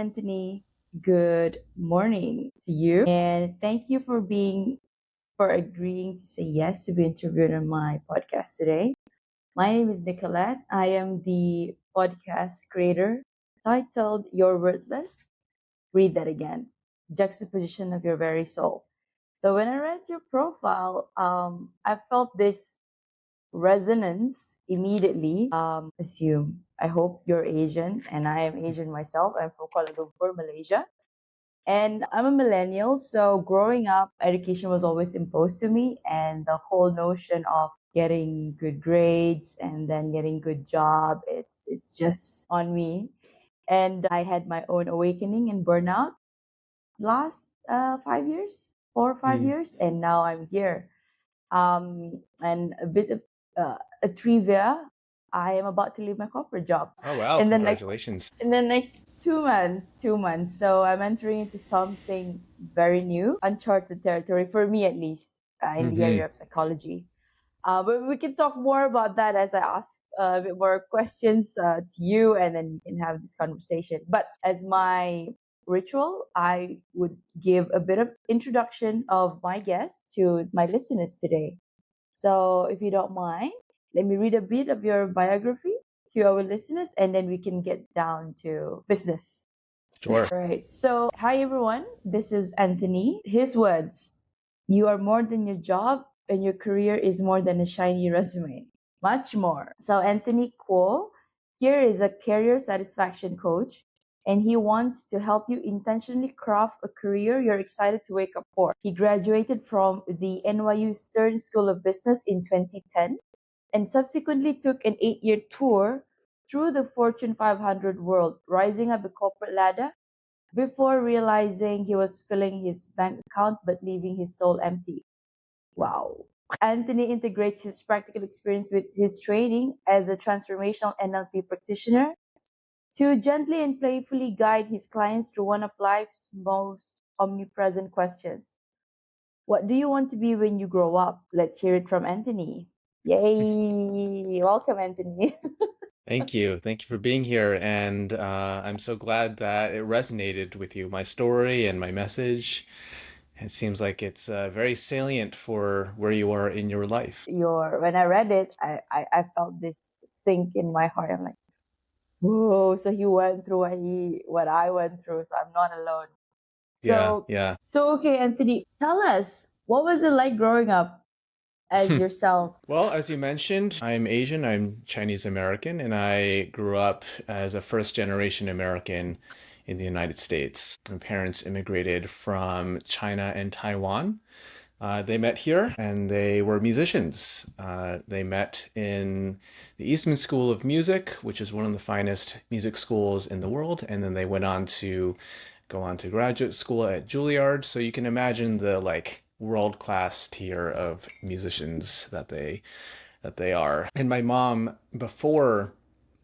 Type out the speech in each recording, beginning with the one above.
Anthony. Good morning to you. And thank you for agreeing to say yes to be interviewed on my podcast today. My name is Nicolette. I am the podcast creator titled You're Worthless. Read that again. Juxtaposition of your very soul. So when I read your profile, I felt this resonance immediately. Assume. I hope you're Asian, and I am Asian myself. I'm from Kuala Lumpur, Malaysia. And I'm a millennial, so growing up, education was always imposed to me, and the whole notion of getting good grades and then getting good job, it's just on me. And I had my own awakening and burnout last 5 years, 4 or 5 years, and now I'm here. And a bit of a trivia. I am about to leave my corporate job Oh, wow. in the next Congratulations. 2 months. 2 months. So I'm entering into something very new, uncharted territory for me at least, in the Mm-hmm. area of psychology. But we can talk more about that as I ask a bit more questions to you, and then we can have this conversation. But as my ritual, I would give a bit of introduction of my guest to my listeners today. So, if you don't mind, let me read a bit of your biography to our listeners, and then we can get down to business. Sure. All right. So, hi everyone. This is Anthony. His words: You are more than your job, and your career is more than a shiny resume. Much more. So, Anthony Kuo here is a career satisfaction coach, and he wants to help you intentionally craft a career you're excited to wake up for. He graduated from the NYU Stern School of Business in 2010 and subsequently took an 8-year tour through the Fortune 500 world, rising up the corporate ladder before realizing he was filling his bank account but leaving his soul empty. Wow. Anthony integrates his practical experience with his training as a transformational NLP practitioner to gently and playfully guide his clients through one of life's most omnipresent questions. What do you want to be when you grow up? Let's hear it from Anthony. Yay! Welcome, Anthony. Thank you. Thank you for being here. And I'm so glad that it resonated with you, my story and my message. It seems like it's very salient for where you are in your life. When I read it, I felt this sink in my heart. I'm like, whoa, so he went through what I went through, so I'm not alone. Yeah, So yeah. so okay, Anthony, tell us, what was it like growing up as yourself? Well, as you mentioned, I'm Asian, I'm Chinese American, and I grew up as a first generation American in the United States. My parents immigrated from China and Taiwan. They met here and they were musicians. They met in the Eastman School of Music, which is one of the finest music schools in the world. And then they went on to go on to graduate school at Juilliard. So you can imagine the like world-class tier of musicians that they are. And my mom, before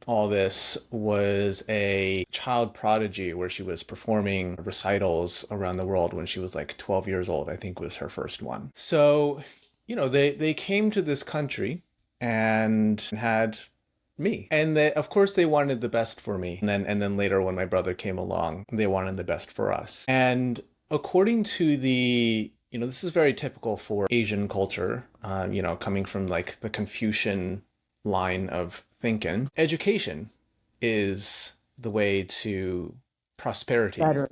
all this, was a child prodigy where she was performing recitals around the world when she was like 12 years old, I think was her first one. So, they came to this country and had me. And of course they wanted the best for me. And then later when my brother came along, they wanted the best for us. And according to this is very typical for Asian culture, coming from like the Confucian line of thinking. Education is the way to prosperity, Better,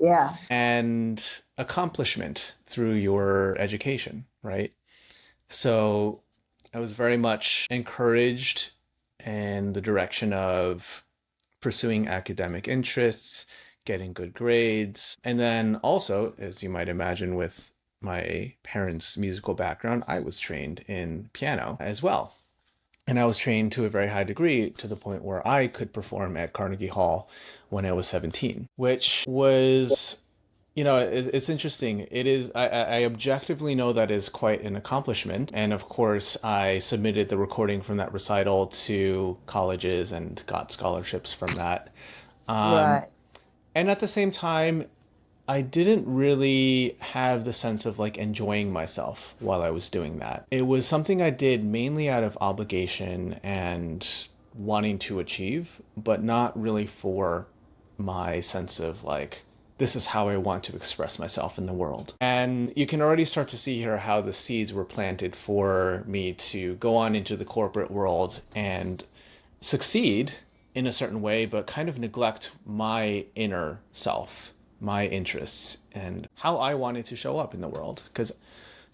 yeah. and accomplishment through your education, right? So I was very much encouraged in the direction of pursuing academic interests, getting good grades. And then also, as you might imagine, with my parents' musical background, I was trained in piano as well. And I was trained to a very high degree to the point where I could perform at Carnegie Hall when I was 17, which was, it's interesting. It is, I objectively know that is quite an accomplishment. And of course, I submitted the recording from that recital to colleges and got scholarships from that. Um, Right. and at the same time, I didn't really have the sense of like enjoying myself while I was doing that. It was something I did mainly out of obligation and wanting to achieve, but not really for my sense of like, this is how I want to express myself in the world. And you can already start to see here how the seeds were planted for me to go on into the corporate world and succeed in a certain way, but kind of neglect my inner self, my interests, and how I wanted to show up in the world. Because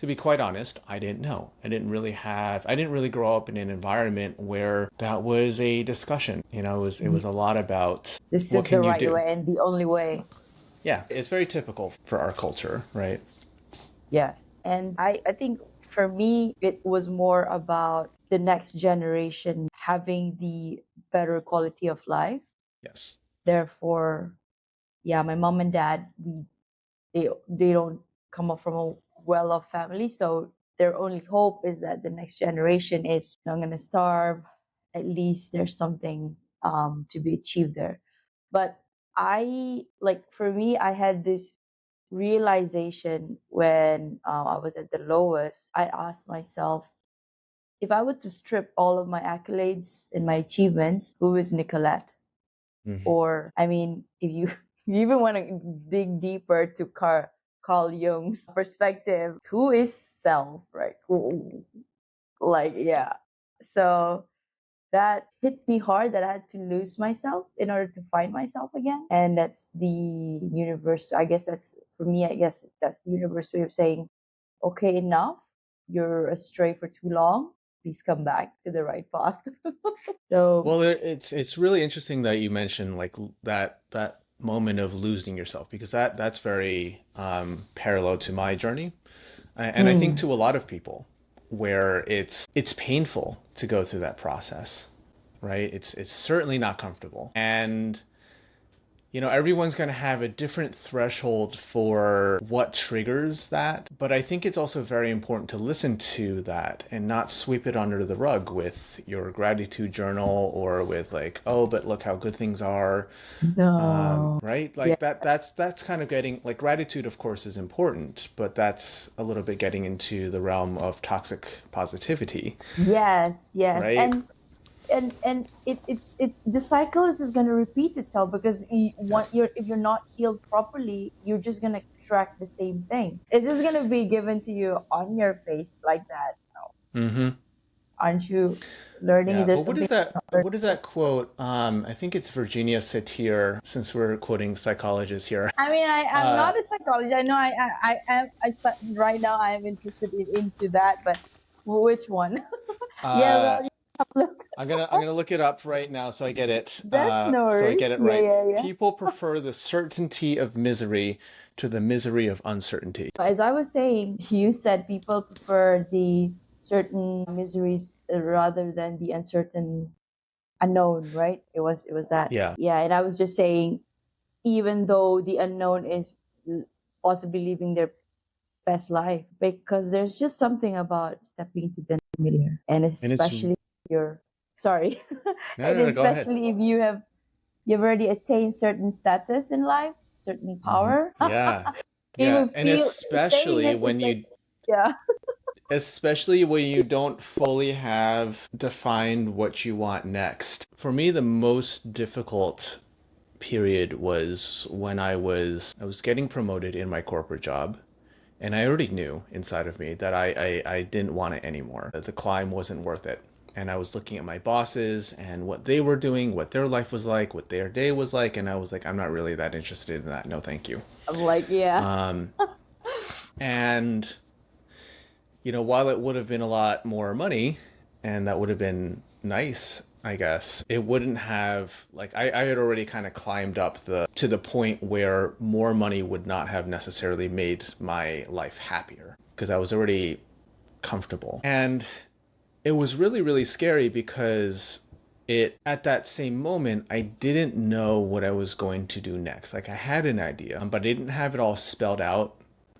to be quite honest, I didn't know. I didn't really grow up in an environment where that was a discussion. It was a lot about This what is the can you right do? way and the only way. Yeah, it's very typical for our culture, right? Yeah. And I think for me, it was more about the next generation having the better quality of life. Yes. Therefore, yeah, my mom and dad, they don't come up from a well-off family, so their only hope is that the next generation is not going to starve. At least there's something to be achieved there. But I like for me, I had this realization when I was at the lowest. I asked myself, if I were to strip all of my accolades and my achievements, who is Nicolette? Hmm. Or, I mean, if you, you even want to dig deeper to Carl Jung's perspective, who is self, right? Like, yeah. So that hit me hard that I had to lose myself in order to find myself again. And that's the universe. I guess that's for me, I guess that's the universe way of saying, okay, enough. You're astray for too long. Please come back to the right path. So, Well, it's really interesting that you mentioned like that moment of losing yourself because that's very parallel to my journey, and I think mm, to a lot of people, where it's painful to go through that process, right? It's certainly not comfortable, and everyone's going to have a different threshold for what triggers that. But I think it's also very important to listen to that and not sweep it under the rug with your gratitude journal or with like, oh, but look how good things are. no. Right? Yeah. Like that's kind of getting like gratitude, of course, is important, but that's a little bit getting into the realm of toxic positivity, Yes, yes. right? And it's the cycle is just gonna repeat itself because Yeah. you're if you're not healed properly, you're just gonna track the same thing. It's just gonna be given to you on your face like that. Mm-hmm. Aren't you learning? Is Yeah, there but something you're not what is learning? that quote? I think it's Virginia Satir, since we're quoting psychologists here. I mean, I'm Uh, not a psychologist. I know I am right now I am interested into that, but which one? Yeah, well, uh, you have to look. I'm gonna look it up right now so I get it. That's no So I worries. get it Yeah, right. yeah, yeah. People prefer the certainty of misery to the misery of uncertainty. As I was saying, you said people prefer the certain miseries rather than the uncertain unknown, right? It was that. Yeah, Yeah, and I was just saying, even though the unknown is possibly living their best life, because there's just something about stepping into the familiar, and and it's especially if you're sorry, no, and no, no. Go ahead. especially if you've already attained certain status in life, certain Hmm. power, Yeah, it yeah, will and feel saying especially it. It's when like you yeah. especially when you don't fully have defined what you want next. For me, the most difficult period was when I was getting promoted in my corporate job, and I already knew inside of me that I didn't want it anymore. That the climb wasn't worth it. And I was looking at my bosses and what they were doing, what their life was like, what their day was like, and I was like, I'm not really that interested in that. No, thank you. I'm like, yeah. Um, and while it would have been a lot more money and that would have been nice, I guess, it wouldn't have like I had already kind of climbed up the to the point where more money would not have necessarily made my life happier because I was already comfortable. And it was really, really scary because it at that same moment I didn't know what I was going to do next. Like I had an idea, but I didn't have it all spelled out.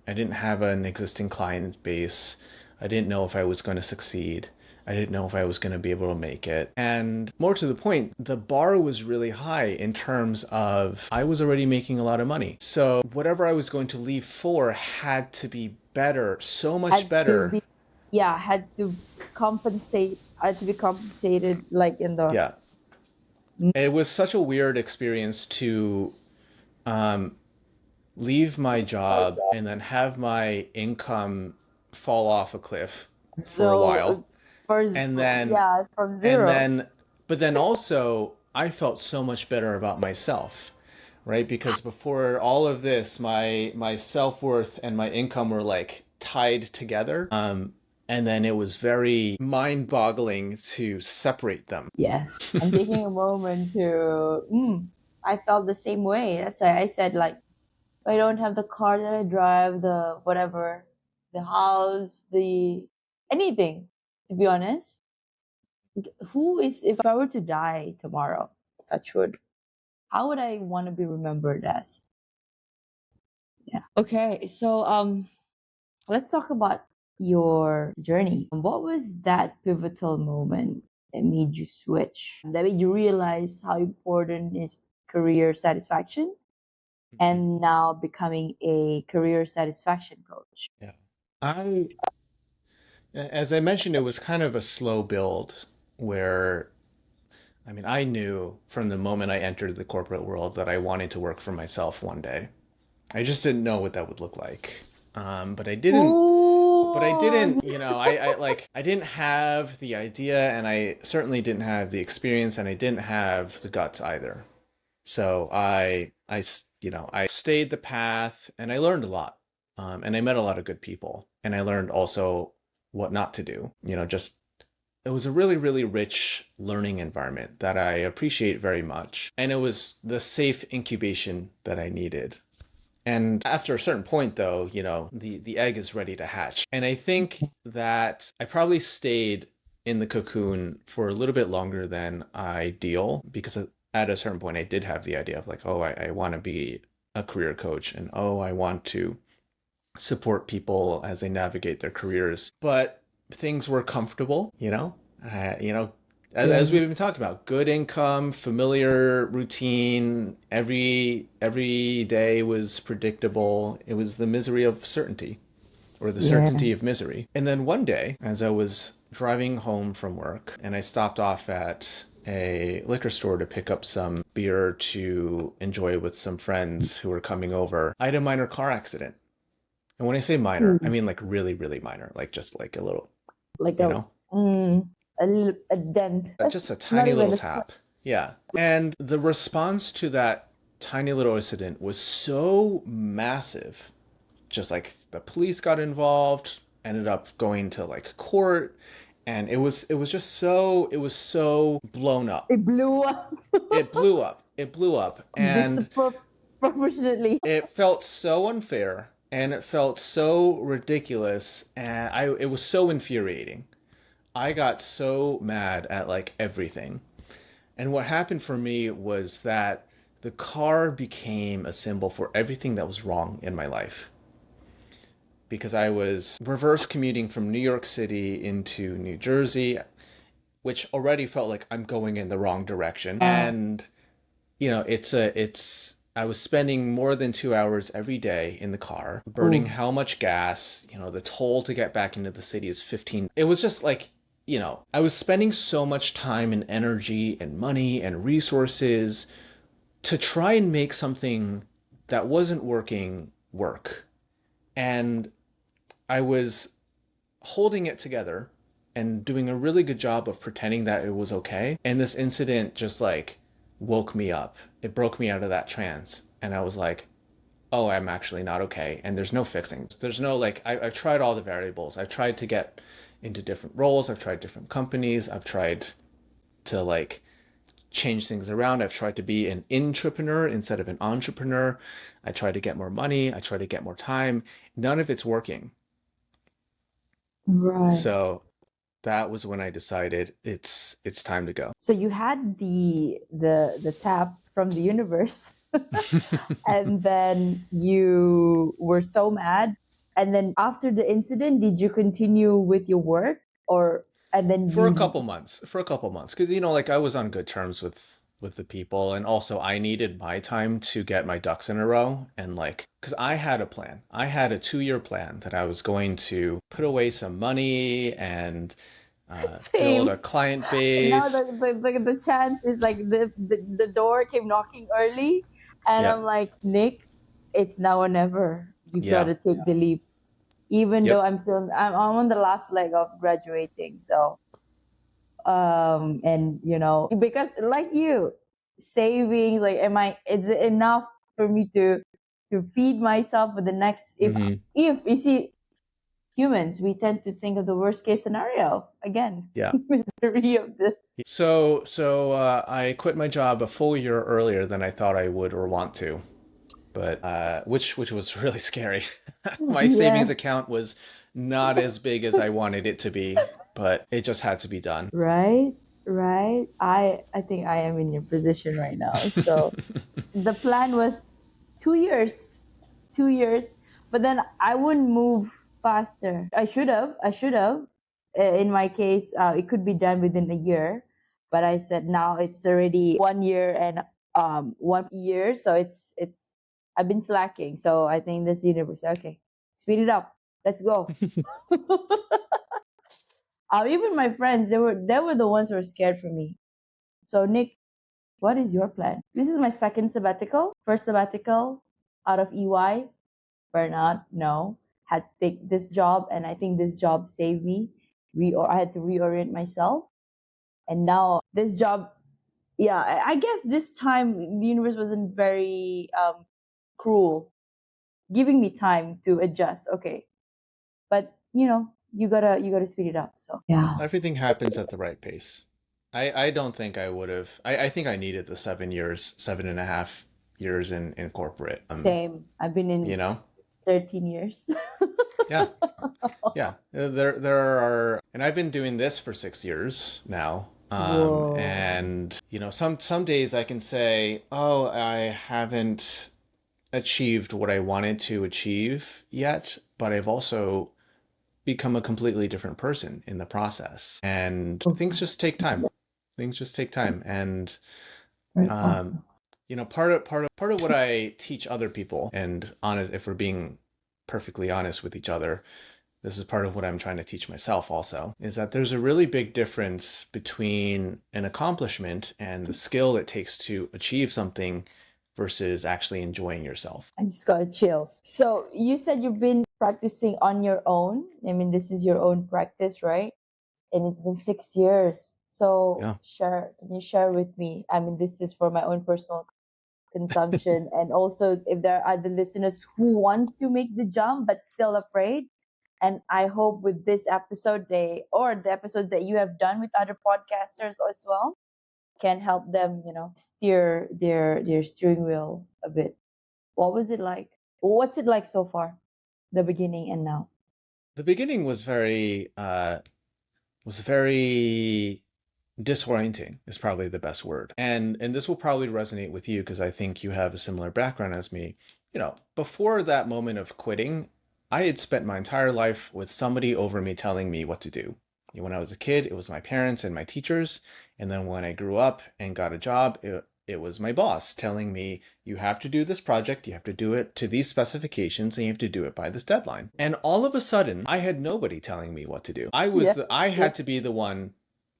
I didn't have an existing client base. I didn't know if I was going to succeed. I didn't know if I was going to be able to make it. And more to the point, the bar was really high in terms of I was already making a lot of money. So whatever I was going to leave for had to be better, so much Had to better. be, yeah, had to compensate, had to be compensated like in the Yeah. It was such a weird experience to um, leave my job and then have my income fall off a cliff for a So while. And then, yeah, from and zero. then, but then also, I felt so much better about myself, right? Because before all of this, my self-worth and my income were like tied together. And then it was very mind-boggling to separate them. Yes. I'm taking a moment to, I felt the same way. That's why I said, like, if I don't have the car that I drive, the whatever, the house, the anything, to be honest, who is, if I were to die tomorrow, touch wood, how would I want to be remembered as? Yeah. Okay. So, let's talk about your journey. What was that pivotal moment that made you switch? That made you realize how important is career satisfaction and now becoming a career satisfaction coach? Yeah. I, as I mentioned, it was kind of a slow build where, I mean, I knew from the moment I entered the corporate world that I wanted to work for myself one day. I just didn't know what that would look like. But I didn't, Ooh, I didn't have the idea and I certainly didn't have the experience and I didn't have the guts either. So I stayed the path and I learned a lot. And I met a lot of good people and I learned also what not to do. Just it was a really, really rich learning environment that I appreciate very much. And it was the safe incubation that I needed. And after a certain point, though, the egg is ready to hatch. And I think that I probably stayed in the cocoon for a little bit longer than ideal because at a certain point, I did have the idea of like, oh, I want to be a career coach and oh, I want to support people as they navigate their careers. But things were comfortable, as yeah, we've been talking about, good income, familiar routine, every day was predictable. It was the misery of certainty or the yeah, certainty of misery. And then one day, as I was driving home from work and I stopped off at a liquor store to pick up some beer to enjoy with some friends who were coming over, I had a minor car accident. And when I say minor, I ooh, mean like really, really minor, like just like a little, like you know, a dent. just a Not tiny little even a scratch. tap. Yeah. And the response to that tiny little incident was so massive. Just like the police got involved, ended up going to like court, and it was so blown up. It blew up It blew up. It blew up. And disproportionately. it felt so unfair and it felt so ridiculous and it was so infuriating. I got so mad at like everything. And what happened for me was that the car became a symbol for everything that was wrong in my life. Because I was reverse commuting from New York City into New Jersey, which already felt like I'm going in the wrong direction. And I was spending more than 2 hours every day in the car, burning Ooh, how much gas, the toll to get back into the city is 15. It was just like, I was spending so much time and energy and money and resources to try and make something that wasn't working work. And I was holding it together and doing a really good job of pretending that it was okay. And this incident just like woke me up. It broke me out of that trance. And I was like, oh, I'm actually not okay. And there's no fixing. There's no like, I've tried all the variables. I've tried to get into different roles. I've tried different companies. I've tried to like change things around. I've tried to be an intrapreneur instead of an entrepreneur. I tried to get more money. I tried to get more time. None of it's working. right. So that was when I decided it's time to go. So you had the tap from the universe, and then you were so mad. And then after the incident, did you continue with your work, or and then For a you? couple months. For a couple months, because like I was on good terms with the people, and also I needed my time to get my ducks in a row, and like because I had a plan. I had a 2-year plan that I was going to put away some money and build Same. a client And now base. the chance is like the door came knocking early, and Yeah, I'm like, Nick, it's now or never. You yeah, gotta take the leap. Even though yep. I'm on the last leg of graduating. So and because like you, savings, like, am I is it enough for me to feed myself for the next, Hmm. if you see, humans, we tend to think of the worst case scenario again. Yeah. Misery of this. So I quit my job a full year earlier than I thought I would or want to, but which was really scary. My savings Yes. account was not as big as I wanted it to be, but it just had to be done. Right, right. I think I am in your position right now. So the plan was 2 years, 2 years, but then I wouldn't move faster. I should have. In my case, it could be done within a year, but I said now it's already 1 year and 1 year, so it's I've been slacking. So I think this universe, okay, speed it up. Let's go. Even my friends, they were the ones who were scared for me. So Nick, what is your plan? This is my second sabbatical. First sabbatical out of EY, burnout. No, had to take this job, and I think this job saved me. I had to reorient myself, and now this job. Yeah, I guess this time the universe wasn't very cruel, giving me time to adjust. Okay, but you gotta speed it up. So yeah, Everything happens at the right pace. I don't think I would have. I think I needed the 7 years, 7.5 years in corporate. same. I've been You in know? 13 years. Yeah, yeah. There are, and I've been doing this for 6 years now. Whoa. And some days I can say, oh, I haven't achieved what I wanted to achieve yet, but I've also become a completely different person in the process. And things Okay. just take time. Things just take time. And Right um, on. part of what I teach other people, and honest, if we're being perfectly honest with each other, this is part of what I'm trying to teach myself also, is that there's a really big difference between an accomplishment and the skill it takes to achieve something versus actually enjoying yourself. I just got chills. So you said you've been practicing on your own. I mean, this is your own practice, right? And it's been 6 years. So Yeah. can you share with me? I mean, this is for my own personal consumption, and also if there are other listeners who wants to make the jump but still afraid. And I hope with this episode, or the episodes that you have done with other podcasters as well, can help them, steer their steering wheel a bit. What was it like? What's it like so far? The beginning and now. The beginning was very disorienting is probably the best word. And this will probably resonate with you because I think you have a similar background as me. Before that moment of quitting, I had spent my entire life with somebody over me telling me what to do. When I was a kid, it was my parents and my teachers. And then when I grew up and got a job, it was my boss telling me, you have to do this project, you have to do it to these specifications, and you have to do it by this deadline. And all of a sudden, I had nobody telling me what to do. Yes. I had to be the one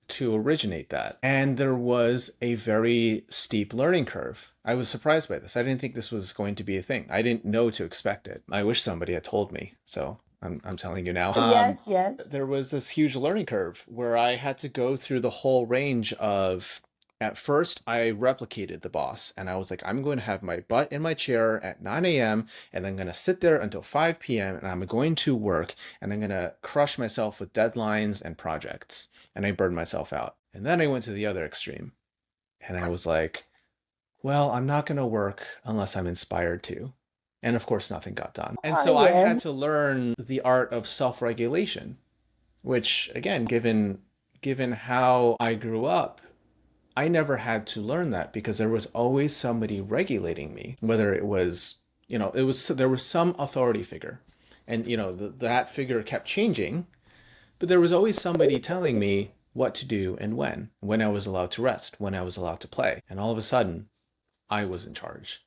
to originate that. And there was a very steep learning curve. I was surprised by this. I didn't think this was going to be a thing. I didn't know to expect it. I wish somebody had told me. So I'm telling you now. Yes, yes. There was this huge learning curve where I had to go through the whole range of. At first, I replicated the boss, and I was like, I'm going to have my butt in my chair at 9 a.m., and I'm going to sit there until 5 p.m., and I'm going to work, and I'm going to crush myself with deadlines and projects. And I burned myself out. And then I went to the other extreme, and I was like, well, I'm not going to work unless I'm inspired to. And of course, nothing got done. And so I Yes. had to learn the art of self-regulation, which again, given how I grew up, I never had to learn that because there was always somebody regulating me, whether it was, there was some authority figure. And, that figure kept changing, but there was always somebody telling me what to do and when I was allowed to rest, when I was allowed to play. And all of a sudden, I was in charge.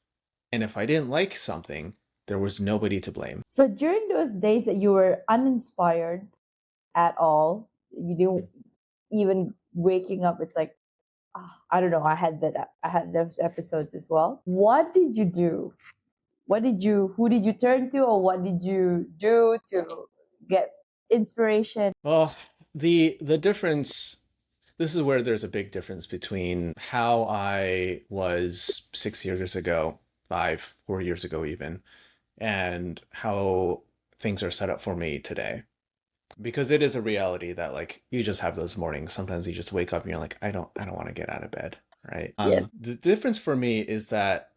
And if I didn't like something, there was nobody to blame. So during those days that you were uninspired at all, you didn't. even waking up, it's like, I don't know. I had those episodes as well. What did you do? Who did you turn to, or what did you do to get inspiration? Well, the difference, this is where there's a big difference between how I was 6 years ago, 4 years ago even, and how things are set up for me today. Because it is a reality that like you just have those mornings. Sometimes you just wake up and you're like, I don't want to get out of bed, right? Yes. The difference for me is that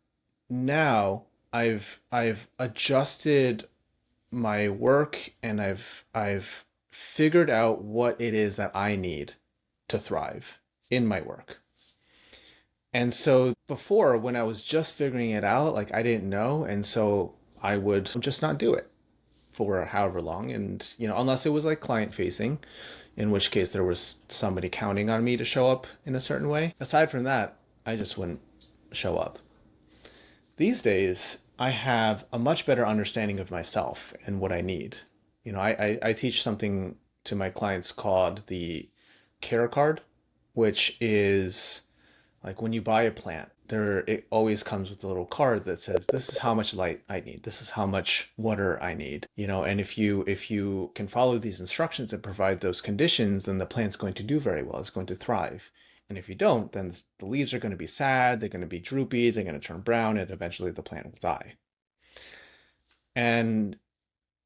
now I've adjusted my work and I've figured out what it is that I need to thrive in my work. And so before, when I was just figuring it out, like I didn't know, and so I would just not do it for however long. And, unless it was like client facing, in which case there was somebody counting on me to show up in a certain way. Aside from that, I just wouldn't show up. These days, I have a much better understanding of myself and what I need. I teach something to my clients called the care card, which is like when you buy a plant, it always comes with a little card that says, this is how much light I need. This is how much water I need. And if you can follow these instructions and provide those conditions, then the plant's going to do very well. It's going to thrive. And if you don't, then the leaves are going to be sad, they're going to be droopy, they're going to turn brown, and eventually the plant will die. And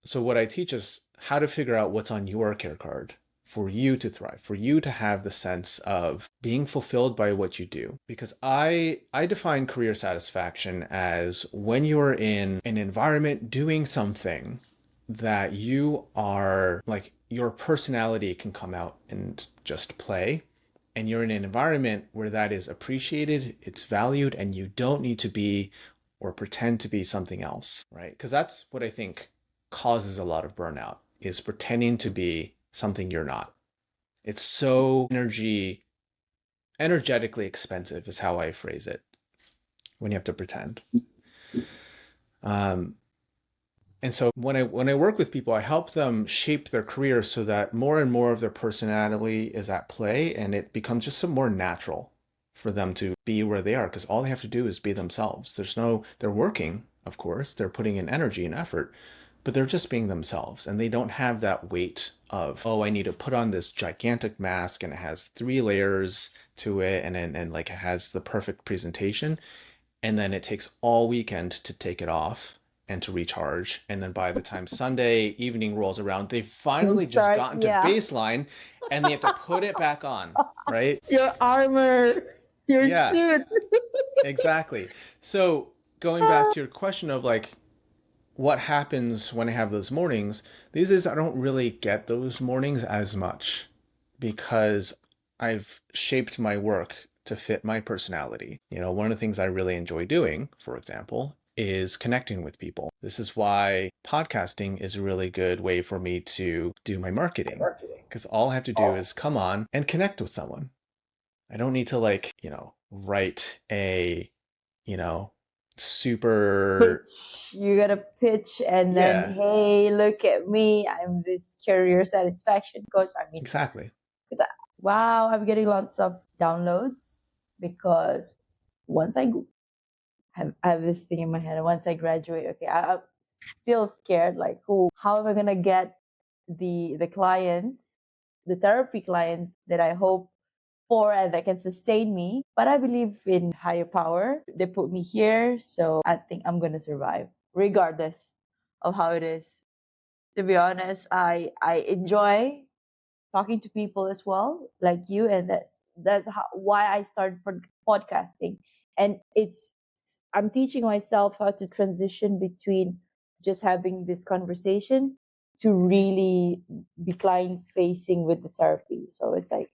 so what I teach is how to figure out what's on your care card for you to thrive, for you to have the sense of being fulfilled by what you do. Because I define career satisfaction as when you're in an environment doing something that you are like your personality can come out and just play. And you're in an environment where that is appreciated, it's valued, and you don't need to be or pretend to be something else, right? Because that's what I think causes a lot of burnout, is pretending to be something you're not. It's so energetically expensive is how I phrase it, when you have to pretend. Um, and so when I work with people, I help them shape their career so that more and more of their personality is at play, and it becomes just some more natural for them to be where they are, because all they have to do is be themselves. They're working, of course, they're putting in energy and effort, but they're just being themselves, and they don't have that weight of, oh, I need to put on this gigantic mask and it has 3 layers to it, and like it has the perfect presentation, and then it takes all weekend to take it off and to recharge, and then by the time Sunday evening rolls around, they've You finally just start, gotten to yeah. baseline, and they have to put it back on, right? Your armor, your Yeah, suit. exactly. So going back to your question of like what happens when I have those mornings, these days I don't really get those mornings as much because I've shaped my work to fit my personality. One of the things I really enjoy doing, for example, is connecting with people. This is why podcasting is a really good way for me to do my marketing, because all I have to do is come on and connect with someone. I don't need to like, write a, you know, super, Pitch. You gotta pitch, and then, yeah, hey, look at me. I'm this career satisfaction coach. I mean, exactly. wow, I'm getting lots of downloads because once I have this thing in my head. And once I graduate, okay, I'm still scared. Like, how am I gonna get the clients, the therapy clients that I hope for and that can sustain me? But I believe in higher power. They put me here, so I think I'm gonna survive, regardless of how it is. To be honest, I enjoy talking to people as well, like you, and why I started podcasting. And I'm teaching myself how to transition between just having this conversation to really be client facing with the therapy. So it's like,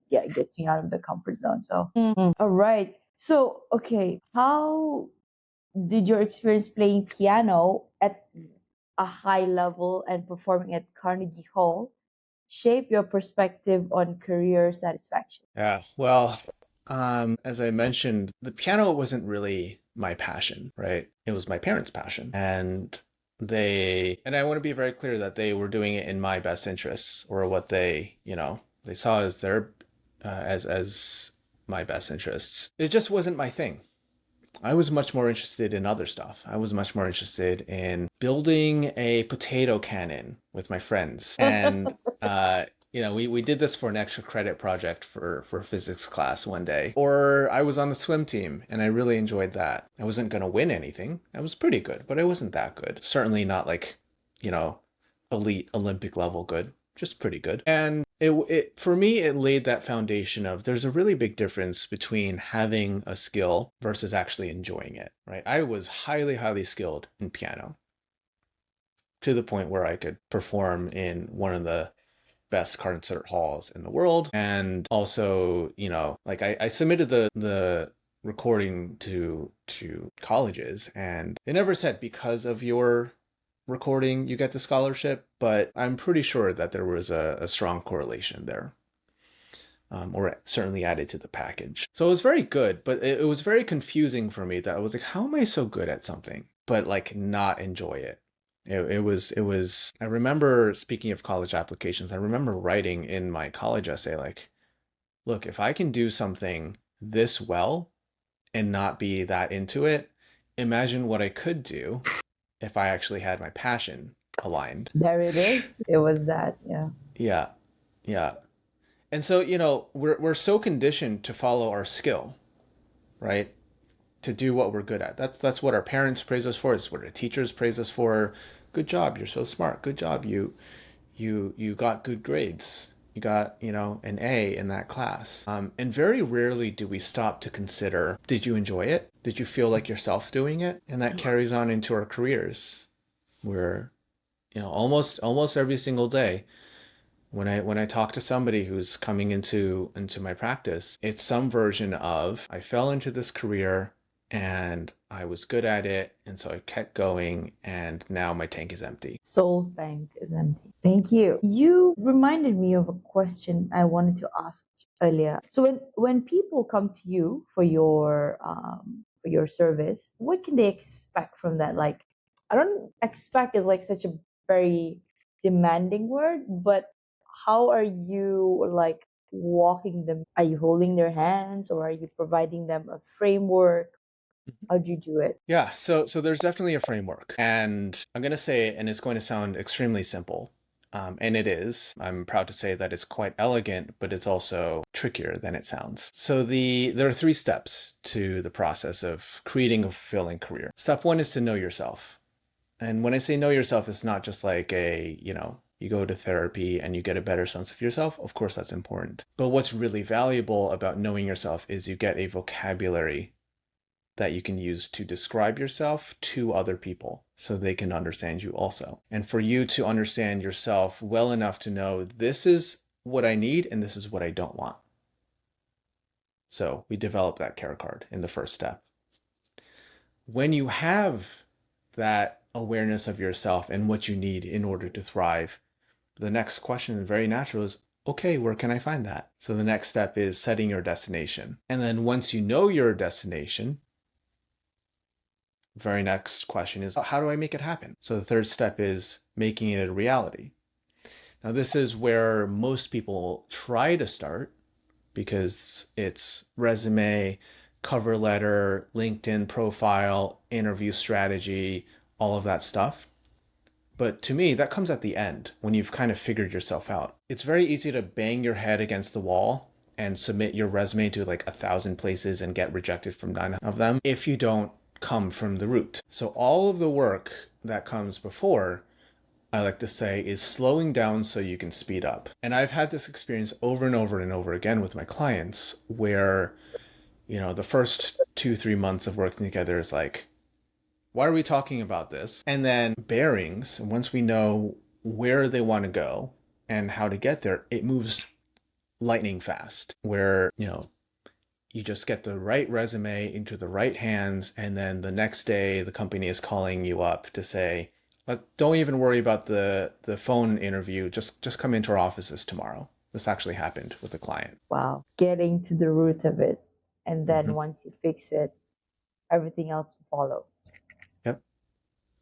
yeah, it gets me out of the comfort zone. So all right. So okay, how did your experience playing piano at a high level and performing at Carnegie Hall shape your perspective on career satisfaction? Yeah. Well, as I mentioned, the piano wasn't really my passion, right? It was my parents' passion. And I want to be very clear that they were doing it in my best interests, or what they saw as their as my best interests. It just wasn't my thing. I was much more interested in other stuff. I was much more interested in building a potato cannon with my friends. And, we did this for an extra credit project for physics class one day. Or I was on the swim team and I really enjoyed that. I wasn't going to win anything. I was pretty good, but I wasn't that good. Certainly not like, you know, elite Olympic level good, just pretty good. And it for me, it laid that foundation of there's a really big difference between having a skill versus actually enjoying it, right? I was highly, highly skilled in piano to the point where I could perform in one of the best concert halls in the world. And also, like I submitted the recording to colleges and they never said because of your recording you get the scholarship, but I'm pretty sure that there was a strong correlation there. Or certainly added to the package. So it was very good, but it was very confusing for me that I was like, how am I so good at something, but like not enjoy it? It was, I remember, speaking of college applications, I remember writing in my college essay, like, look, if I can do something this well and not be that into it, imagine what I could do if I actually had my passion aligned. There it is. It was that, yeah. Yeah, yeah. And so, we're so conditioned to follow our skill, right? To do what we're good at. That's what our parents praise us for. It's what our teachers praise us for. Good job, you're so smart. Good job, you got good grades. You got, an A in that class. And very rarely do we stop to consider, did you enjoy it? Did you feel like yourself doing it? And that carries on into our careers, where, almost every single day, when I talk to somebody who's coming into my practice, it's some version of I fell into this career and I was good at it, and so I kept going, and now my tank is empty. Soul tank is empty. Thank you. You reminded me of a question I wanted to ask earlier. So when people come to you for your service, what can they expect from that? Like, I don't expect is like such a very demanding word, but how are you like walking them? Are you holding their hands or are you providing them a framework? How do you do it? Yeah, so there's definitely a framework, and I'm gonna say, and it's going to sound extremely simple, and it is. I'm proud to say that it's quite elegant, but it's also trickier than it sounds. So there are 3 steps to the process of creating a fulfilling career. Step 1 is to know yourself. And when I say know yourself, it's not just like you go to therapy and you get a better sense of yourself. Of course, that's important. But what's really valuable about knowing yourself is you get a vocabulary that you can use to describe yourself to other people so they can understand you also. And for you to understand yourself well enough to know this is what I need and this is what I don't want. So we develop that care card in the first step. When you have that awareness of yourself and what you need in order to thrive, the next question, very natural, is okay, where can I find that? So the next step is setting your destination. And then once you know your destination, very next question is how do I make it happen? So the third step is making it a reality. Now, this is where most people try to start because it's resume, cover letter, LinkedIn profile, interview strategy, all of that stuff. But to me, that comes at the end when you've kind of figured yourself out. It's very easy to bang your head against the wall and submit your resume to like 1,000 places and get rejected from 9 of them if you don't come from the root. So all of the work that comes before, I like to say, is slowing down so you can speed up. And I've had this experience over and over and over again with my clients where, the first 2-3 months of working together is like, why are we talking about this? And then bearings, once we know where they want to go and how to get there, it moves lightning fast where, you just get the right resume into the right hands, and then the next day the company is calling you up to say, don't even worry about the phone interview, just come into our offices tomorrow. This actually happened with a client. Wow. Getting to the root of it. And then Mm-hmm. once you fix it, everything else will follow. Yep.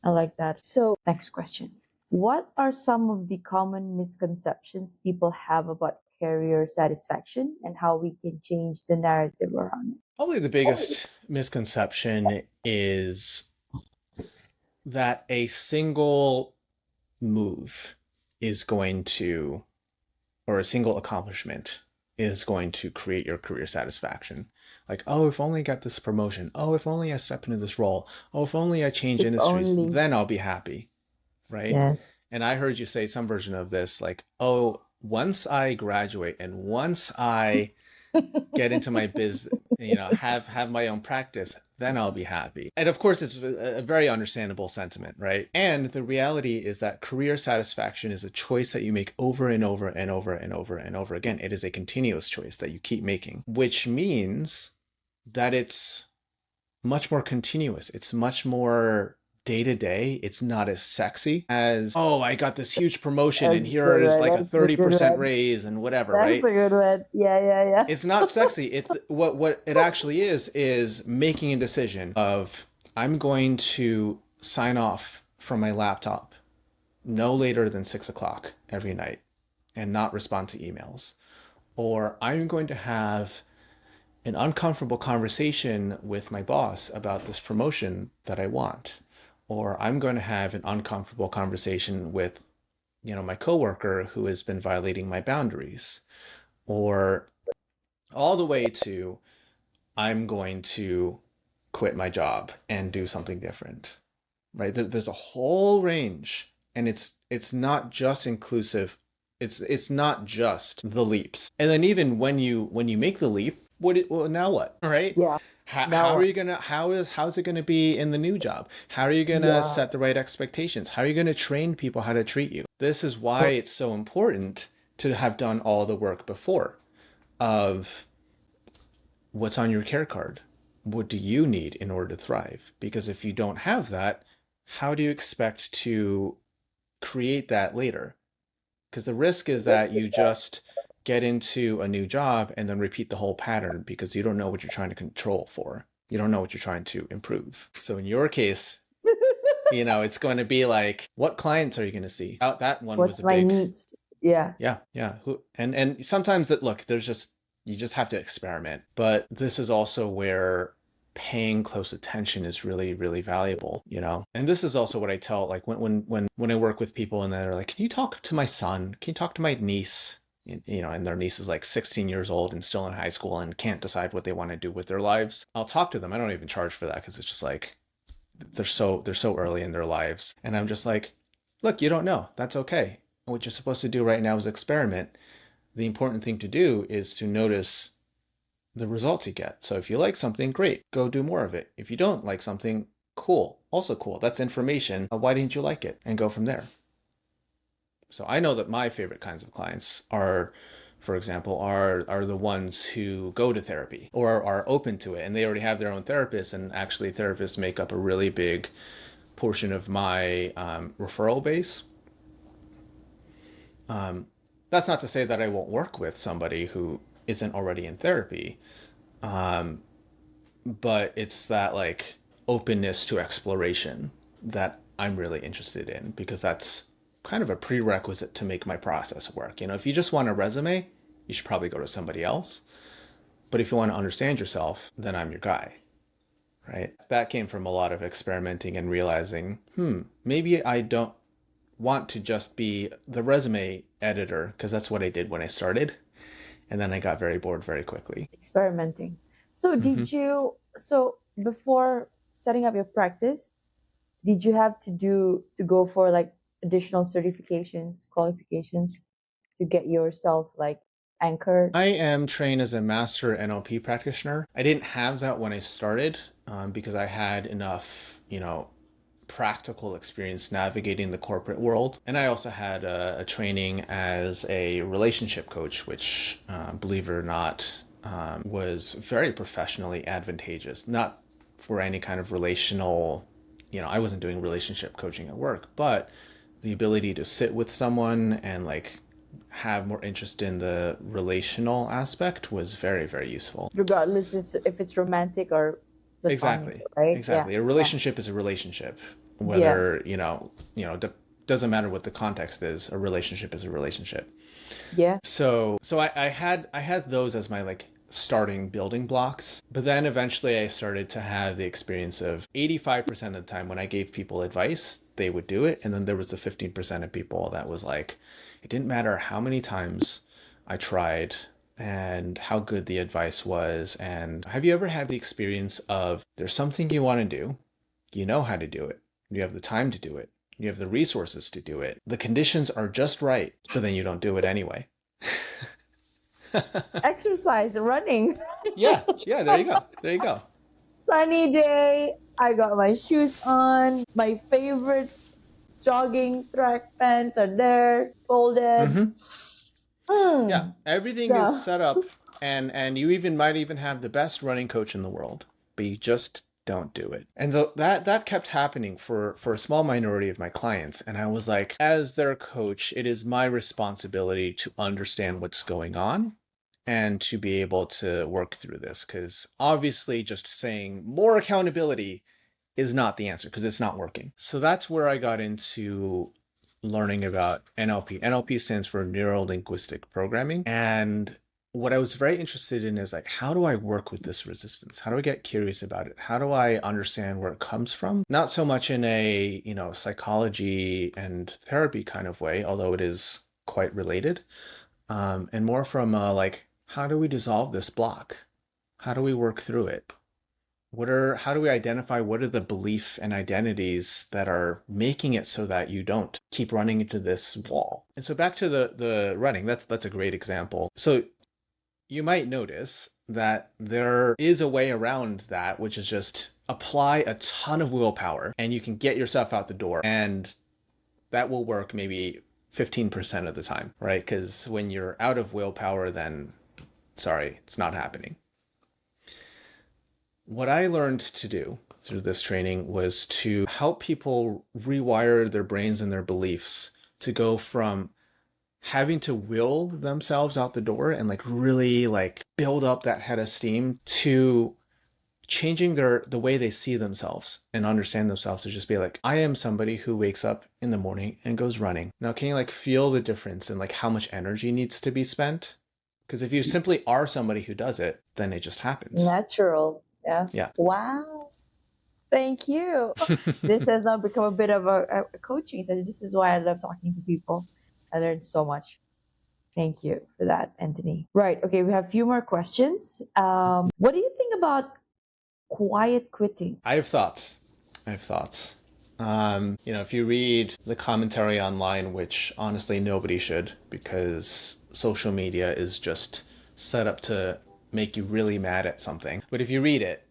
I like that. So, next question. What are some of the common misconceptions people have about career satisfaction and how we can change the narrative around it. Probably the biggest misconception is that a single move is going to, or a single accomplishment is going to create your career satisfaction. Like, oh, if only I got this promotion. Oh, if only I step into this role. Oh, if only I change If industries, only. then I'll be happy, right? Yes. And I heard you say some version of this, like, oh, once I graduate and once I get into my business, have my own practice, then I'll be happy. And of course, it's a very understandable sentiment, right? And the reality is that career satisfaction is a choice that you make over and over and over and over and over again. It is a continuous choice that you keep making, which means that it's much more continuous. It's much more day to day. It's not as sexy as, oh, I got this huge promotion That's and a here good is one. like a That's a good 30% one. raise and whatever, That's right? a good one. Yeah, yeah, yeah. It's not sexy. It what it actually is making a decision of, I'm going to sign off from my laptop no later than 6 o'clock every night and not respond to emails. Or I'm going to have an uncomfortable conversation with my boss about this promotion that I want. Or I'm going to have an uncomfortable conversation with, my coworker who has been violating my boundaries. Or all the way to, I'm going to quit my job and do something different, right? There's a whole range, and it's not just inclusive. It's not just the leaps. And then even when you make the leap, well, now what, right? Yeah. How Now, are you gonna how's it gonna be in the new job? How are you gonna yeah. set the right expectations? How are you gonna train people how to treat you? This is why it's so important to have done all the work before of what's on your care card. What do you need in order to thrive? Because if you don't have that, how do you expect to create that later? Because the risk is that you just get into a new job and then repeat the whole pattern because you don't know what you're trying to control for. You don't know what you're trying to improve. So in your case, it's going to be like, what clients are you going to see? That one was What's a my big, niche? Yeah. yeah. And sometimes that, look, you just have to experiment. But this is also where paying close attention is really, really valuable. And this is also what I tell, like when I work with people and they're like, can you talk to my son? Can you talk to my niece? And their niece is like 16 years old and still in high school and can't decide what they want to do with their lives. I'll talk to them. I don't even charge for that because it's just like, they're so early in their lives. And I'm just like, look, you don't know. That's okay. What you're supposed to do right now is experiment. The important thing to do is to notice the results you get. So if you like something, great, go do more of it. If you don't like something, cool, also cool. That's information. Why didn't you like it? And go from there. So I know that my favorite kinds of clients are, for example, are the ones who go to therapy or are open to it, and they already have their own therapist. And actually, therapists make up a really big portion of my referral base. That's not to say that I won't work with somebody who isn't already in therapy, but it's that like openness to exploration that I'm really interested in, because that's kind of a prerequisite to make my process work. If you just want a resume, you should probably go to somebody else. But if you want to understand yourself, then I'm your guy, right? That came from a lot of experimenting and realizing, maybe I don't want to just be the resume editor, because that's what I did when I started. And then I got very bored very quickly. Experimenting. So Mm-hmm. so before setting up your practice, did you have to go for like additional certifications, qualifications to get yourself like anchored? I am trained as a master NLP practitioner. I didn't have that when I started because I had enough, practical experience navigating the corporate world. And I also had a training as a relationship coach, which, believe it or not, was very professionally advantageous. Not for any kind of relational, I wasn't doing relationship coaching at work, but the ability to sit with someone and like have more interest in the relational aspect was very, very useful. Regardless if it's romantic or platonic, Exactly. right? Yeah. Exactly. A Yeah. relationship is a relationship, Yeah. whether, doesn't matter what the context is, a relationship is a relationship. Yeah. So I had those as my like starting building blocks. But then eventually I started to have the experience of 85% of the time when I gave people advice, they would do it. And then there was the 15% of people that was like, it didn't matter how many times I tried and how good the advice was. And have you ever had the experience of there's something you want to do, you know how to do it, you have the time to do it, you have the resources to do it, the conditions are just right, but then you don't do it anyway? Exercise, running. Yeah, yeah, there you go. There you go. Sunny day. I got my shoes on. My favorite jogging track pants are there, folded. Mm-hmm. Yeah, Mm, everything is yeah. set up, and you even might even have the best running coach in the world, but you just don't do it. And so that kept happening for a small minority of my clients, and I was like, as their coach, it is my responsibility to understand what's going on and to be able to work through this, because obviously just saying more accountability is not the answer because it's not working. So that's where I got into learning about NLP. NLP stands for Neuro Linguistic Programming. And what I was very interested in is like, how do I work with this resistance? How do I get curious about it? How do I understand where it comes from? Not so much in a, psychology and therapy kind of way, although it is quite related, and more from like, how do we dissolve this block? How do we work through it? How do we identify what are the belief and identities that are making it so that you don't keep running into this wall? And so back to the running, that's a great example. So you might notice that there is a way around that, which is just apply a ton of willpower and you can get yourself out the door. And that will work maybe 15% of the time, right? Because when you're out of willpower, then sorry, it's not happening. What I learned to do through this training was to help people rewire their brains and their beliefs to go from having to will themselves out the door and like really like build up that head of steam to changing the way they see themselves and understand themselves, to just be like, I am somebody who wakes up in the morning and goes running. Now, can you like feel the difference in like how much energy needs to be spent? Because if you simply are somebody who does it, then it just happens. Natural. Yeah. Yeah. Wow. Thank you. This has now become a bit of a coaching session. This is why I love talking to people. I learned so much. Thank you for that, Anthony. Right. Okay. We have a few more questions. What do you think about quiet quitting? I have thoughts. I have thoughts. If you read the commentary online, which honestly nobody should, because social media is just set up to make you really mad at something. But if you read it,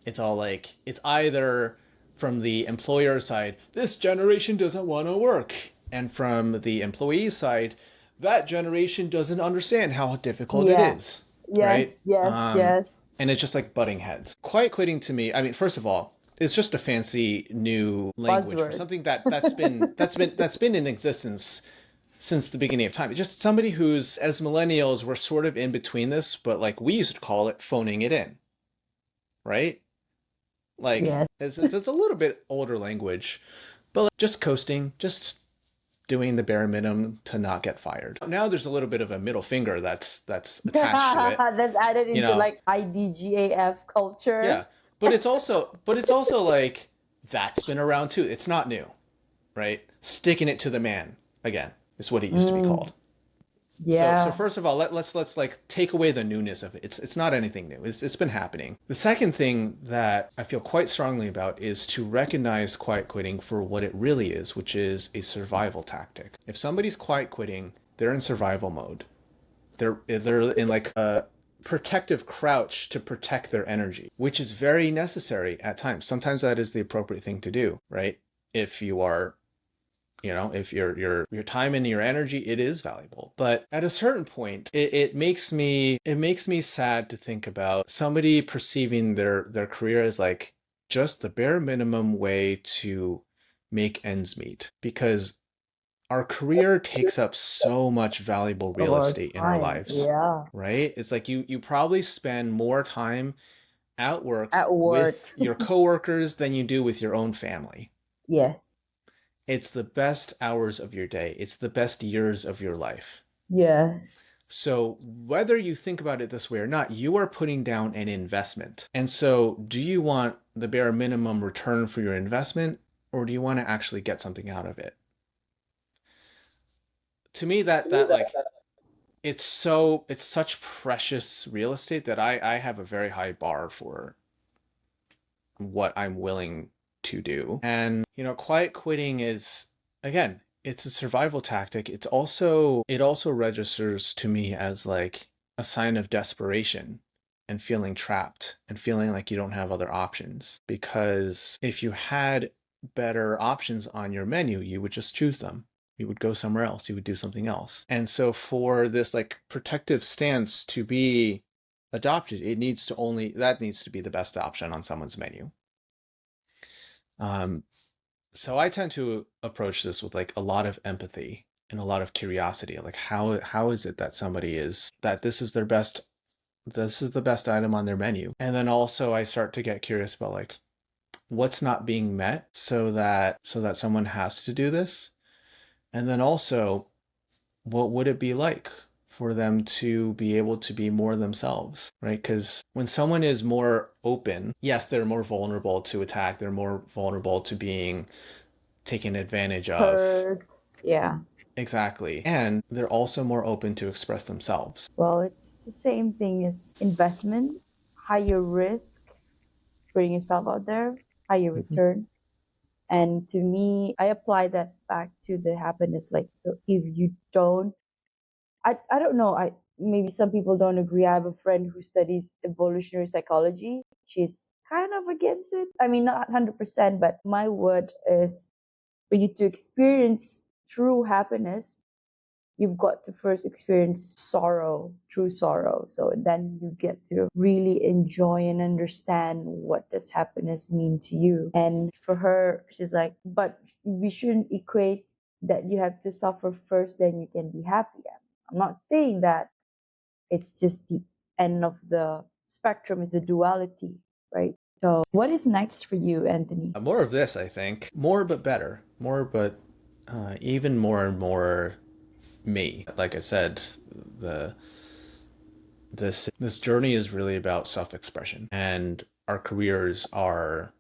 it's all like, it's either from the employer side, this generation doesn't want to work. And from the employee side, that generation doesn't understand how difficult it Yeah. is. Yes. Right? Yes. Yes. And it's just like butting heads. Quiet quitting to me, I mean, first of all, it's just a fancy new language for Buzzword. something that's been in existence since the beginning of time. It's just somebody who's, as millennials, we're sort of in between this, but like we used to call it phoning it in, right? Like Yes. it's a little bit older language, but like, just coasting, just doing the bare minimum to not get fired. Now there's a little bit of a middle finger that's attached to it. That's added You into know, like IDGAF culture. yeah, but it's also like that's been around too. It's not new, right? Sticking it to the man again is what it used to be Mm, called. So yeah. first of all, let's like take away the newness of it. It's not anything new. It's been happening. The second thing that I feel quite strongly about is to recognize quiet quitting for what it really is, which is a survival tactic. If somebody's quiet quitting, they're in survival mode. They're in like a protective crouch to protect their energy, which is very necessary at times. Sometimes that is the appropriate thing to do, right? If you are, if your time and your energy, it is valuable. But at a certain point, it makes me sad to think about somebody perceiving their career as like just the bare minimum way to make ends meet, because our career takes up so much valuable Of real our estate in our time. lives, Yeah. right? It's like you probably spend more time at work At with work. your coworkers than you do with your own family. Yes. It's the best hours of your day. It's the best years of your life. Yes. So whether you think about it this way or not, you are putting down an investment. And so do you want the bare minimum return for your investment, or do you want to actually get something out of it? To me, that like it's such precious real estate that I have a very high bar for what I'm willing to do. And, quiet quitting is, again, it's a survival tactic. It also registers to me as like a sign of desperation and feeling trapped and feeling like you don't have other options. Because if you had better options on your menu, you would just choose them. You would go somewhere else. You would do something else. And so for this like protective stance to be adopted, that needs to be the best option on someone's menu. Um, so I tend to approach this with like a lot of empathy and a lot of curiosity. Like how is it that somebody is that this is the best item on their menu? And then also I start to get curious about like what's not being met so that someone has to do this. And then also what would it be like for them to be able to be more themselves, right? Because when someone is more open, yes, they're more vulnerable to attack, they're more vulnerable to being taken advantage of. Hurt. Yeah. Exactly. And they're also more open to express themselves. Well, it's the same thing as investment. Higher risk, putting yourself out there, higher Mhm. return. And to me, I apply that back to the happiness. Like, so if you don't, I don't know, maybe some people don't agree. I have a friend who studies evolutionary psychology. She's kind of against it. I mean, not 100%, but my word is for you to experience true happiness, you've got to first experience sorrow, true sorrow. So then you get to really enjoy and understand what does happiness mean to you. And for her, she's like, but we shouldn't equate that you have to suffer first, then you can be happy. I'm not saying that. It's just the end of the spectrum is a duality, right? So what is next for you, Anthony? More of this, I think. More but better. More but even more and more me. Like I said, the this journey is really about self-expression, and our careers are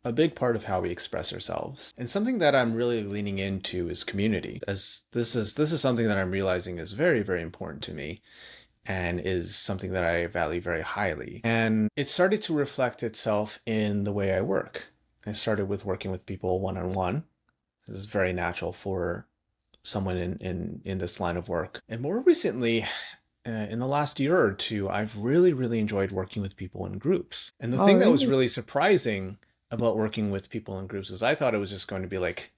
a big part of how we express ourselves. And something that I'm really leaning into is community, as this is something that I'm realizing is very, very important to me and is something that I value very highly. And it started to reflect itself in the way I work. I started with working with people one-on-one. This is very natural for someone in this line of work. And more recently, in the last year or two, I've really, really enjoyed working with people in groups. And the Oh, thing that was really? really surprising about working with people in groups is I thought it was just going to be like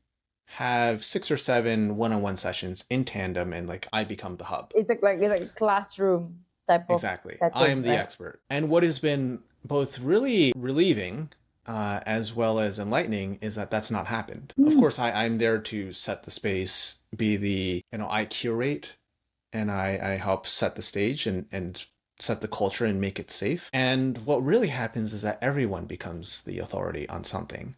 have 6 or 7 one-on-one sessions in tandem and like I become the hub. It's like a classroom type of Exactly. I setting, am the right? expert. And what has been both really relieving as well as enlightening is that that's not happened. Of Hmm. course, I'm there to set the space, be the, I curate and I help set the stage and set the culture and make it safe. And what really happens is that everyone becomes the authority on something,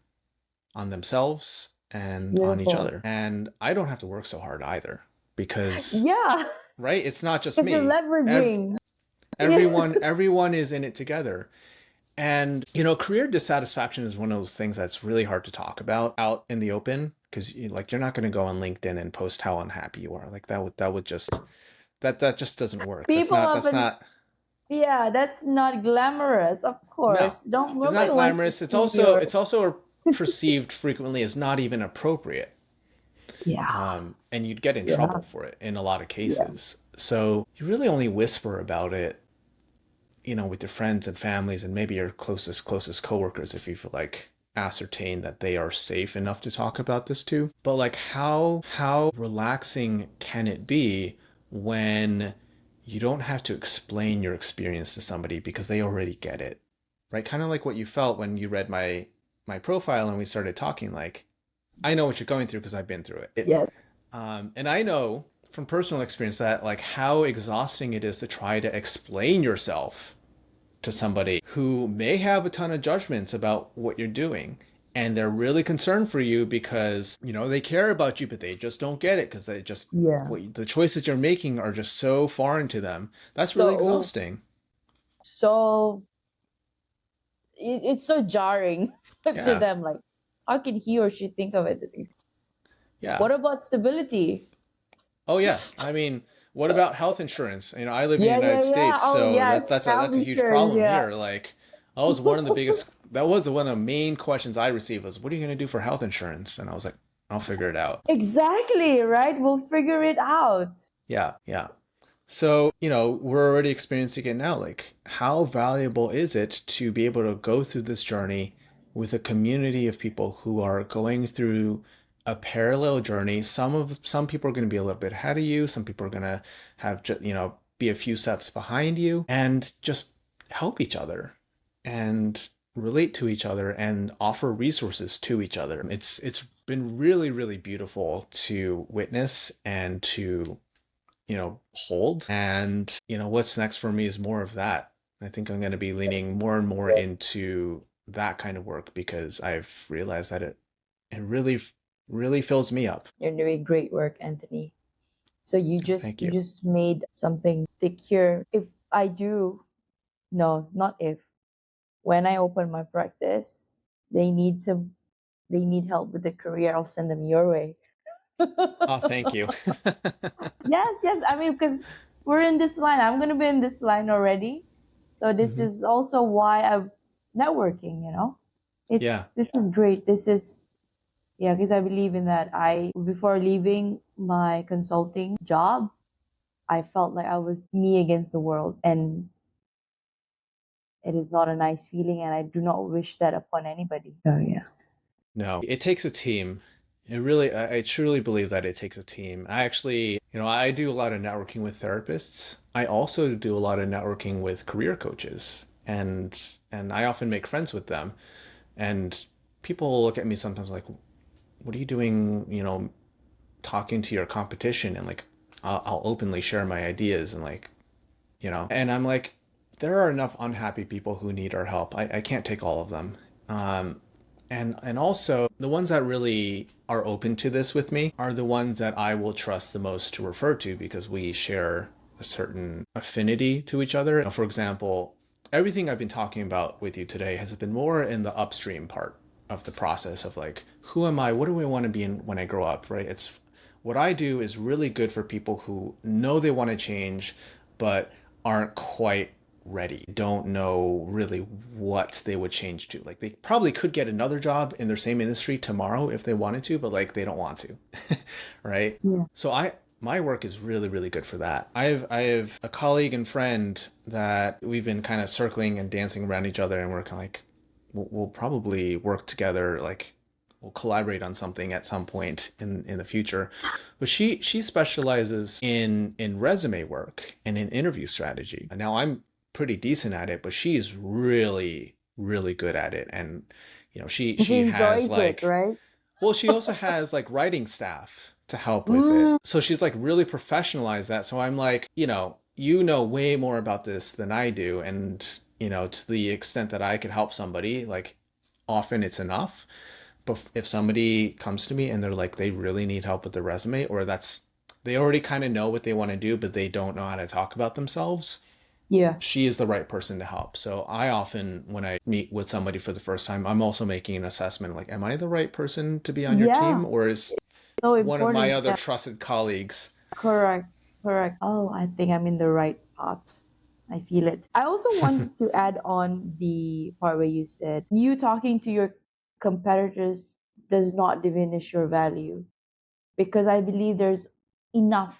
on themselves It's and on each beautiful. other. And I don't have to work so hard either because, Yeah, right, it's not just because you're me. leveraging. Yeah. Everyone is in it together. And, career dissatisfaction is one of those things that's really hard to talk about out in the open because like you're not going to go on LinkedIn and post how unhappy you are. Like that would just that just doesn't work. People That's often, not yeah, that's not glamorous, of no. course. Don't It's not nobody wants to glamorous. It's see also your. it's also perceived frequently as not even appropriate. Yeah, And you'd get in yeah, trouble for it in a lot of yeah. cases. So you really only whisper about it, with your friends and families and maybe your closest coworkers if you've like ascertained that they are safe enough to talk about this too. But like how relaxing can it be when you don't have to explain your experience to somebody because they already get it. Right? Kind of like what you felt when you read my profile and we started talking like I know what you're going through because I've been through it. Yes. And I know from personal experience that like how exhausting it is to try to explain yourself to somebody who may have a ton of judgments about what you're doing. and they're really concerned for you because they care about you, but they just don't get it because they just Yeah. what the choices you're making are just so foreign to them. That's really So, exhausting. so it's so jarring to Yeah. them. Like, how can he or she think of it this way? Yeah. What about stability? Oh yeah. I mean, what about health insurance? I live in the Yeah, United yeah, yeah. States, Oh, so yes. that's a Health that's a huge insurance. problem Yeah. here. Like, that was one of the main questions I received was, what are you going to do for health insurance? And I was like, I'll figure it out. Exactly, right? We'll figure it out. Yeah, yeah. So, we're already experiencing it now. Like, how valuable is it to be able to go through this journey with a community of people who are going through a parallel journey? Some people are going to be a little bit ahead of you. Some people are going to have, be a few steps behind you, and just help each other and relate to each other and offer resources to each other. It's been really, really beautiful to witness and to hold. And, what's next for me is more of that. I think I'm going to be leaning more and more into that kind of work because I've realized that it really, really fills me up. You're doing great work, Anthony. So you Oh, just thank you you. just made something secure. If I do, no, not if. When I open my practice, they need some they need help with the career, I'll send them your way. Oh, thank you. Yes, yes. I mean, because we're in this line. I'm gonna be in this line already. So this Hmm. is also why I'm networking, It's Yeah. this is great. This is yeah, because I believe in that. I before leaving my consulting job, I felt like I was me against the world, and it is not a nice feeling, and I do not wish that upon anybody. So yeah. No, it takes a team. I truly believe that it takes a team. I actually, I do a lot of networking with therapists. I also do a lot of networking with career coaches, and I often make friends with them. And people look at me sometimes like, what are you doing, talking to your competition? And like, I'll openly share my ideas and like, and I'm like, there are enough unhappy people who need our help. I can't take all of them. Um, and also the ones that really are open to this with me are the ones that I will trust the most to refer to because we share a certain affinity to each other. For example, everything I've been talking about with you today has been more in the upstream part of the process of like, who am I? What do I want to be in when I grow up, right? It's what I do is really good for people who know they want to change, but aren't quite ready, don't know really what they would change to. Like they probably could get another job in their same industry tomorrow if they wanted to, but like they don't want to. Right? Yeah. So I my work is really, really good for that. I have a colleague and friend that we've been kind of circling and dancing around each other, and we're kind of like, we'll probably work together, like we'll collaborate on something at some point in the future. But she specializes in resume work and in interview strategy. Now I'm pretty decent at it, but she's really, really good at it. And She she has enjoys it, like, right? well, she also has like writing staff to help with it. Mm, So she's like really professionalized that. So I'm like, you know way more about this than I do. And, to the extent that I could help somebody, like often it's enough. But if somebody comes to me and they're like, they really need help with their resume, or they already kind of know what they want to do, but they don't know how to talk about themselves, yeah. she is the right person to help. So I often, when I meet with somebody for the first time, I'm also making an assessment like, am I the right person to be on your Yeah. team, or is So one of my important. other Yeah. trusted colleagues? Correct. Correct. Oh, I think I'm in the right path. I feel it. I also wanted to add on the part where you said you talking to your competitors does not diminish your value, because I believe there's enough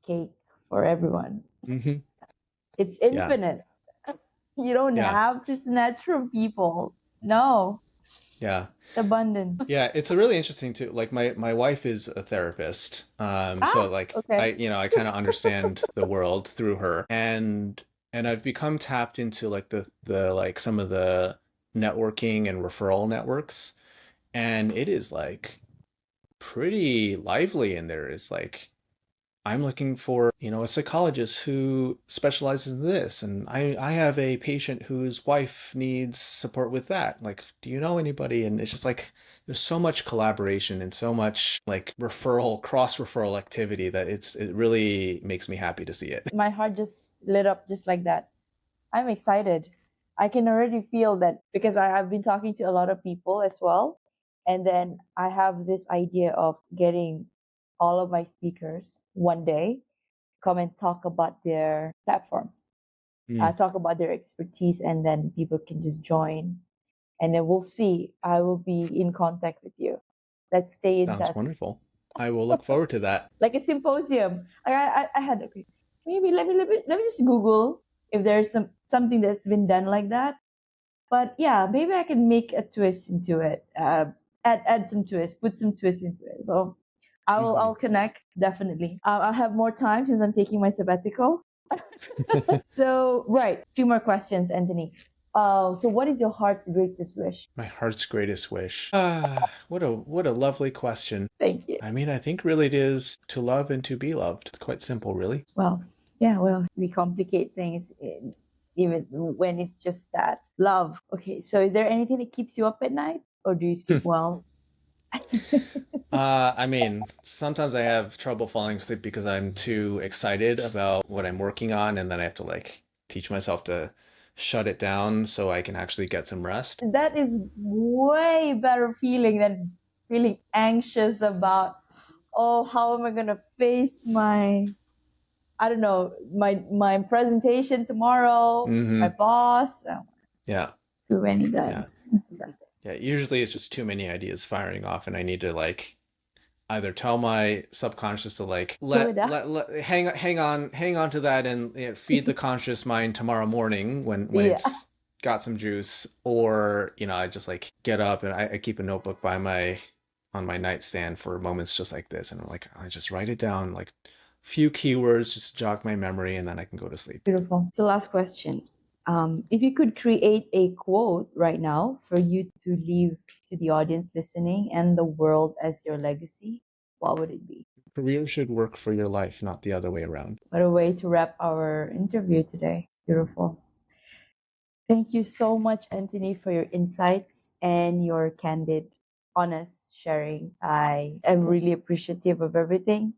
cake for everyone. Hmm. It's Yeah, infinite. You don't yeah, have to snatch from people. No, yeah. it's abundant. Yeah, it's a really interesting too. Like my wife is a therapist. So Ah, like okay. I kind of understand the world through her, and I've become tapped into like the like some of the networking and referral networks, and it is like pretty lively in there. It's like I'm looking for, a psychologist who specializes in this, and I have a patient whose wife needs support with that. Like, do you know anybody? And it's just like there's so much collaboration and so much like referral, cross referral activity that it really makes me happy to see it. My heart just lit up just like that. I'm excited. I can already feel that because I've been talking to a lot of people as well. And then I have this idea of getting all of my speakers one day come and talk about their platform, Mm, talk about their expertise, and then people can just join. And then we'll see. I will be in contact with you. Let's stay in sounds touch. wonderful. I will look forward to that. Like a symposium. I had okay. Maybe let me just Google if there's something that's been done like that. But yeah, maybe I can make a twist into it. Add some twist, put some twist into it. So I'll connect definitely. I'll have more time since I'm taking my sabbatical. So right, two more questions, Anthony. So what is your heart's greatest wish? My heart's greatest wish. Ah, what a lovely question. Thank you. I mean, I think really it is to love and to be loved. Quite simple, really. Well, yeah, well, we complicate things even when it's just that love. Okay, so is there anything that keeps you up at night, or do you sleep well? I mean, sometimes I have trouble falling asleep because I'm too excited about what I'm working on, and then I have to like teach myself to shut it down so I can actually get some rest. That is way better feeling than feeling anxious about, oh, how am I gonna face my, I don't know, my presentation tomorrow, my Mm-hmm. boss. Oh, Yeah. too many Yeah. guys. Yeah. Usually it's just too many ideas firing off, and I need to like either tell my subconscious to like Slow it down. hang on to that and feed the conscious mind tomorrow morning when Yeah. it's got some juice, or I just like get up and I keep a notebook by my on my nightstand for moments just like this, and I'm like I just write it down like few keywords just to jog my memory, and then I can go to sleep. Beautiful. So, last question. If you could create a quote right now for you to leave to the audience listening and the world as your legacy, what would it be? Career should work for your life, not the other way around. What a way to wrap our interview today. Beautiful. Thank you so much, Anthony, for your insights and your candid, honest sharing. I am really appreciative of everything.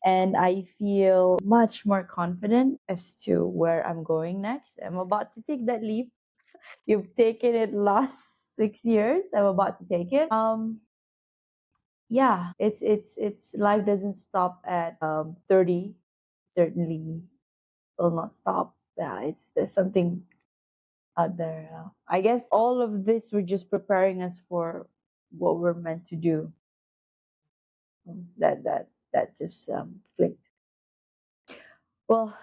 And I feel much more confident as to where I'm going next. I'm about to take that leap. You've taken it last 6 years. I'm about to take it. Yeah, it's life doesn't stop at 30. Certainly will not stop. Yeah, it's there's something out there. I guess all of this we're just preparing us for what we're meant to do. That just clicked. Well,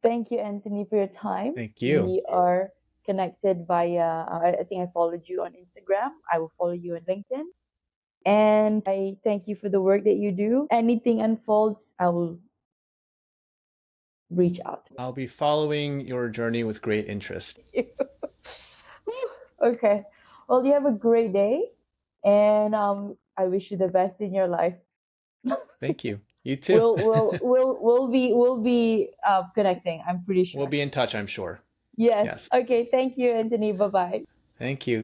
thank you, Anthony, for your time. Thank you. We are connected via, I think I followed you on Instagram. I will follow you on LinkedIn. And I thank you for the work that you do. Anything unfolds, I will reach out to I'll be following your journey with great interest. you. Okay. Well, you have a great day. And I wish you the best in your life. Thank you. You too. We'll be connecting. I'm pretty We'll sure. be in touch, I'm sure. Yes. Yes. Okay. Thank you, Anthony. Bye bye. Thank you.